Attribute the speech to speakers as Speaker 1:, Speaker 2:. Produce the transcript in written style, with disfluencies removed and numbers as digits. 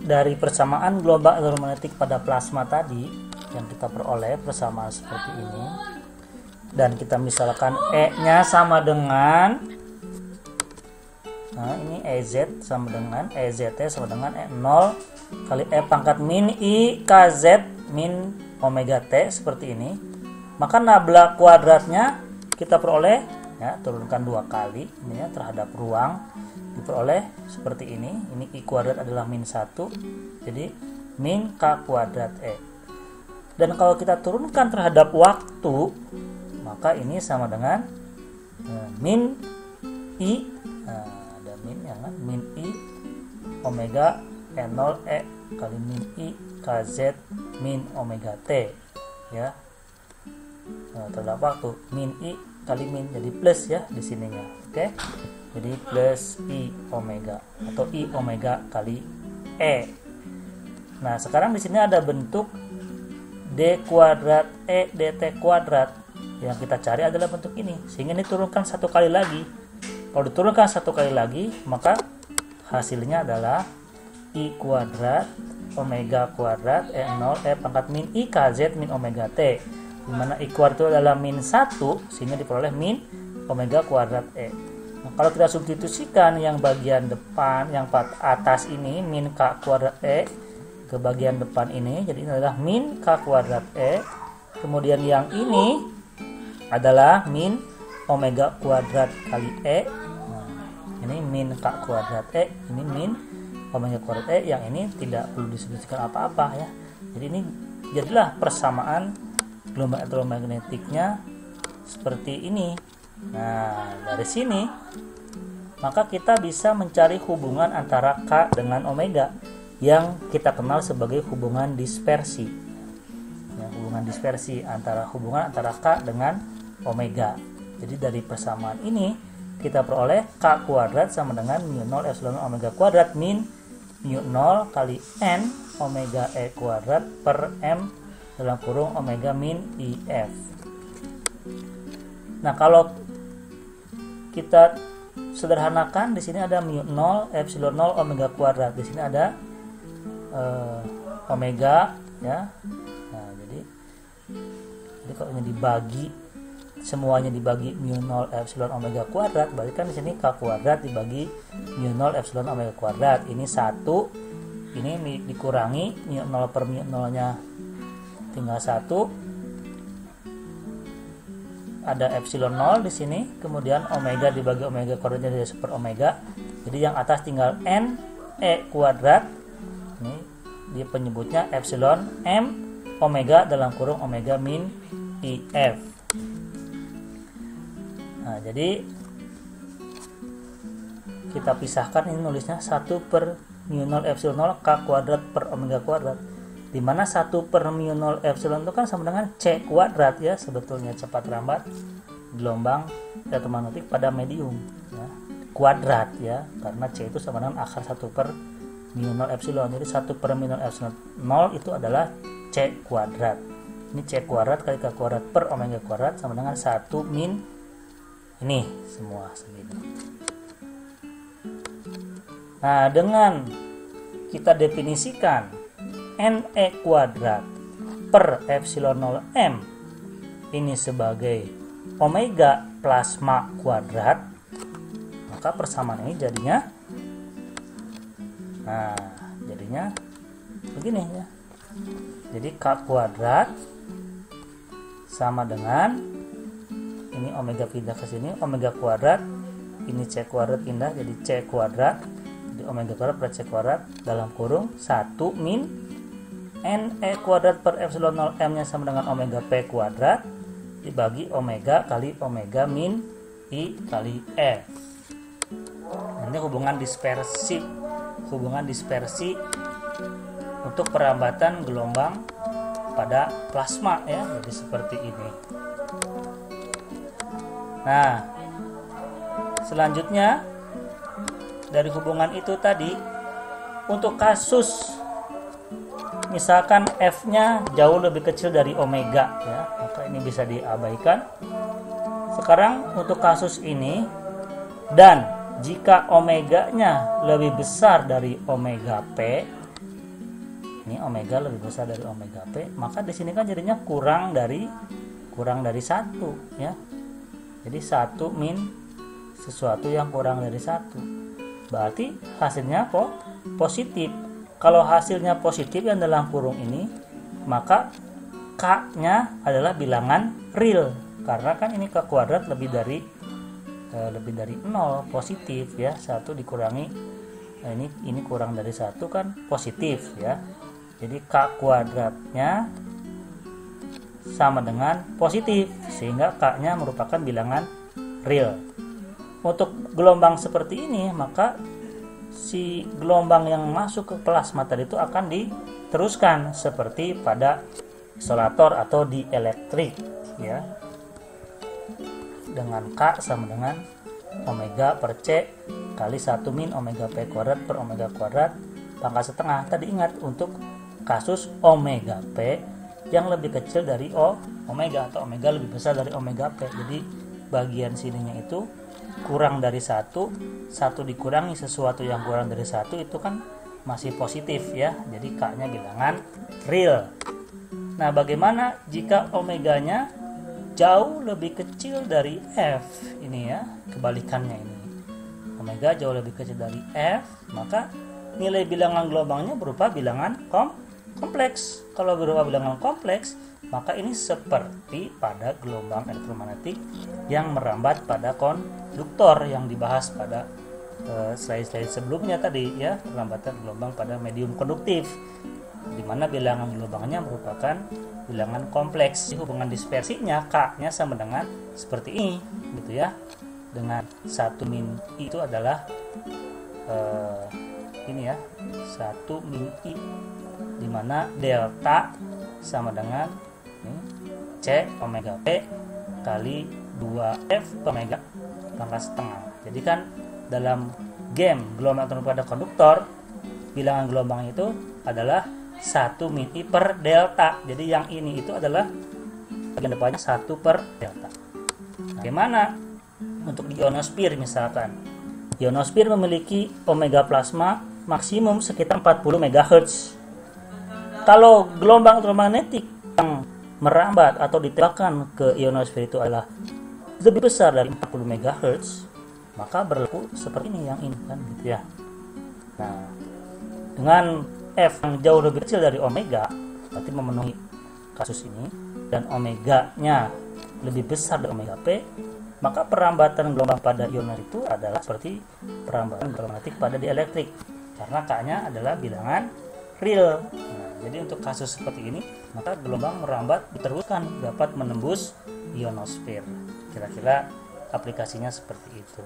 Speaker 1: dari persamaan gelombang elektromagnetik pada plasma tadi yang kita peroleh persamaan seperti ini, dan kita misalkan E-nya sama dengan ini EZ sama dengan EZT sama dengan E0 kali E pangkat min I KZ min omega T seperti ini. Maka nabla kuadratnya kita peroleh ya, turunkan 2 kali ini ya, terhadap ruang diperoleh seperti ini. Ini I kuadrat adalah min 1, jadi min K kuadrat E. Dan kalau kita turunkan terhadap waktu, maka ini sama dengan min I, ada min ya kan, min I omega E0 E kali min I KZ min omega T ya. Terhadap waktu min I kali min, jadi plus ya di sininya. Oke. Jadi plus I omega atau I omega kali E. Nah, sekarang di sini ada bentuk D kuadrat E dt kuadrat. Yang kita cari adalah bentuk ini, sehingga ini turunkan 1 kali lagi. Kalau diturunkan 1 kali lagi, maka hasilnya adalah I kuadrat omega kuadrat E0 E pangkat min I KZ min omega T, dimana I kuadrat itu adalah min 1, sehingga diperoleh min omega kuadrat E. Nah, kalau kita substitusikan yang bagian depan, yang atas ini min K kuadrat E ke bagian depan ini, jadi ini adalah min K kuadrat E. Kemudian yang ini adalah min omega kuadrat kali E. Nah, ini min K kuadrat E, ini min omega kuadrat E. Yang ini tidak perlu disebutkan apa-apa ya. Jadi ini jadilah persamaan gelombang elektromagnetiknya seperti ini. Nah, dari sini maka kita bisa mencari hubungan antara K dengan omega yang kita kenal sebagai hubungan dispersi. Ya, hubungan dispersi hubungan antara K dengan omega. Jadi dari persamaan ini kita peroleh K kuadrat sama dengan mu0 epsilon omega kuadrat min mu0 kali n omega E kuadrat per m dalam kurung omega min IF. Nah, kalau kita sederhanakan, di sini ada mu0 epsilon 0 omega kuadrat, di sini ada omega ya. Nah, jadi kalau ini dibagi, semuanya dibagi mu0 epsilon omega kuadrat, berarti kan di sini K kuadrat dibagi mu0 epsilon omega kuadrat. Ini 1, ini dikurangi mu0 per mu0 nya tinggal 1, ada epsilon 0 di sini, kemudian omega dibagi omega kuadratnya jadi super omega. Jadi yang atas tinggal n E kuadrat. Ini dia penyebutnya epsilon m omega dalam kurung omega min IF. Nah, jadi kita pisahkan, ini nulisnya 1 per mu0 epsilon 0 K kuadrat per omega kuadrat, dimana 1 per mu0 epsilon itu kan sama dengan C kuadrat ya, sebetulnya cepat lambat gelombang elektromagnetik pada medium ya, kuadrat ya, karena C itu sama dengan akar 1 per mu0 epsilon. Jadi 1 per mu0 epsilon 0 itu adalah C kuadrat. Ini C kuadrat kali K kuadrat per omega kuadrat sama dengan 1 min ini semua segini. Nah, dengan kita definisikan NE kuadrat per epsilon 0 M ini sebagai omega plasma kuadrat, maka persamaan ini jadinya begini ya. Jadi K kuadrat sama dengan ini omega pindah ke sini, omega kuadrat, ini C kuadrat pindah jadi C kuadrat, jadi omega kuadrat per C kuadrat dalam kurung 1 min NE kuadrat per epsilon 0 M nya sama dengan omega P kuadrat dibagi omega kali omega min I kali F. Ini hubungan dispersi untuk perambatan gelombang pada plasma ya, jadi seperti ini. Nah, selanjutnya dari hubungan itu tadi, untuk kasus misalkan F-nya jauh lebih kecil dari omega ya, maka ini bisa diabaikan. Sekarang untuk kasus ini, dan jika omega-nya lebih besar dari omega P, ini omega lebih besar dari omega P, maka di sini kan jadinya kurang dari 1 ya. Jadi 1 min sesuatu yang kurang dari 1. Berarti hasilnya positif. Kalau hasilnya positif yang dalam kurung ini, maka K-nya adalah bilangan real. Karena kan ini K kuadrat lebih dari 0, positif ya. 1 dikurangi ini kurang dari 1 kan positif ya. Jadi K kuadratnya sama dengan positif, sehingga K-nya merupakan bilangan real. Untuk gelombang seperti ini, maka si gelombang yang masuk ke plasma tadi itu akan diteruskan seperti pada isolator atau dielektrik ya. Dengan K sama dengan omega per C kali 1 min omega P kuadrat per omega kuadrat pangkat setengah. Tadi ingat untuk kasus omega P yang lebih kecil dari omega atau omega lebih besar dari omega P. Jadi bagian sininya itu kurang dari 1 dikurangi sesuatu yang kurang dari 1 itu kan masih positif ya. Jadi K-nya bilangan real. Nah, bagaimana jika omeganya jauh lebih kecil dari F? Ini ya, kebalikannya ini. Omega jauh lebih kecil dari F, maka nilai bilangan gelombangnya berupa bilangan kompleks. Kalau berupa bilangan kompleks, maka ini seperti pada gelombang elektromagnetik yang merambat pada konduktor yang dibahas pada slide-slide sebelumnya tadi ya, perlambatan gelombang pada medium konduktif, di mana bilangan gelombangnya merupakan bilangan kompleks. Hubungan dispersinya K-nya sama dengan seperti ini gitu ya. Dengan 1 min I itu adalah ini ya, 1 min I, di mana delta sama dengan C omega P kali 2F omega pangkat setengah. Jadi kan dalam game gelombang elektronik pada konduktor, bilangan gelombang itu adalah 1 min I per delta. Jadi yang ini itu adalah bagian depannya 1 per delta. Bagaimana untuk di ionosfer misalkan? Ionosfer memiliki omega plasma maksimum sekitar 40 MHz. Kalau gelombang elektromagnetik yang merambat atau ditembakkan ke ionosfer itu adalah lebih besar dari 40 MHz, maka berlaku seperti ini, yang ini kan gitu ya. Nah, dengan F yang jauh lebih kecil dari omega, berarti memenuhi kasus ini, dan omega-nya lebih besar dari omega P, maka perambatan gelombang pada ionosfer itu adalah seperti perambatan elektromagnetik pada dielektrik, karena K-nya adalah bilangan real. Nah, jadi untuk kasus seperti ini, maka gelombang merambat diteruskan dapat menembus ionosfer. Kira-kira aplikasinya seperti itu.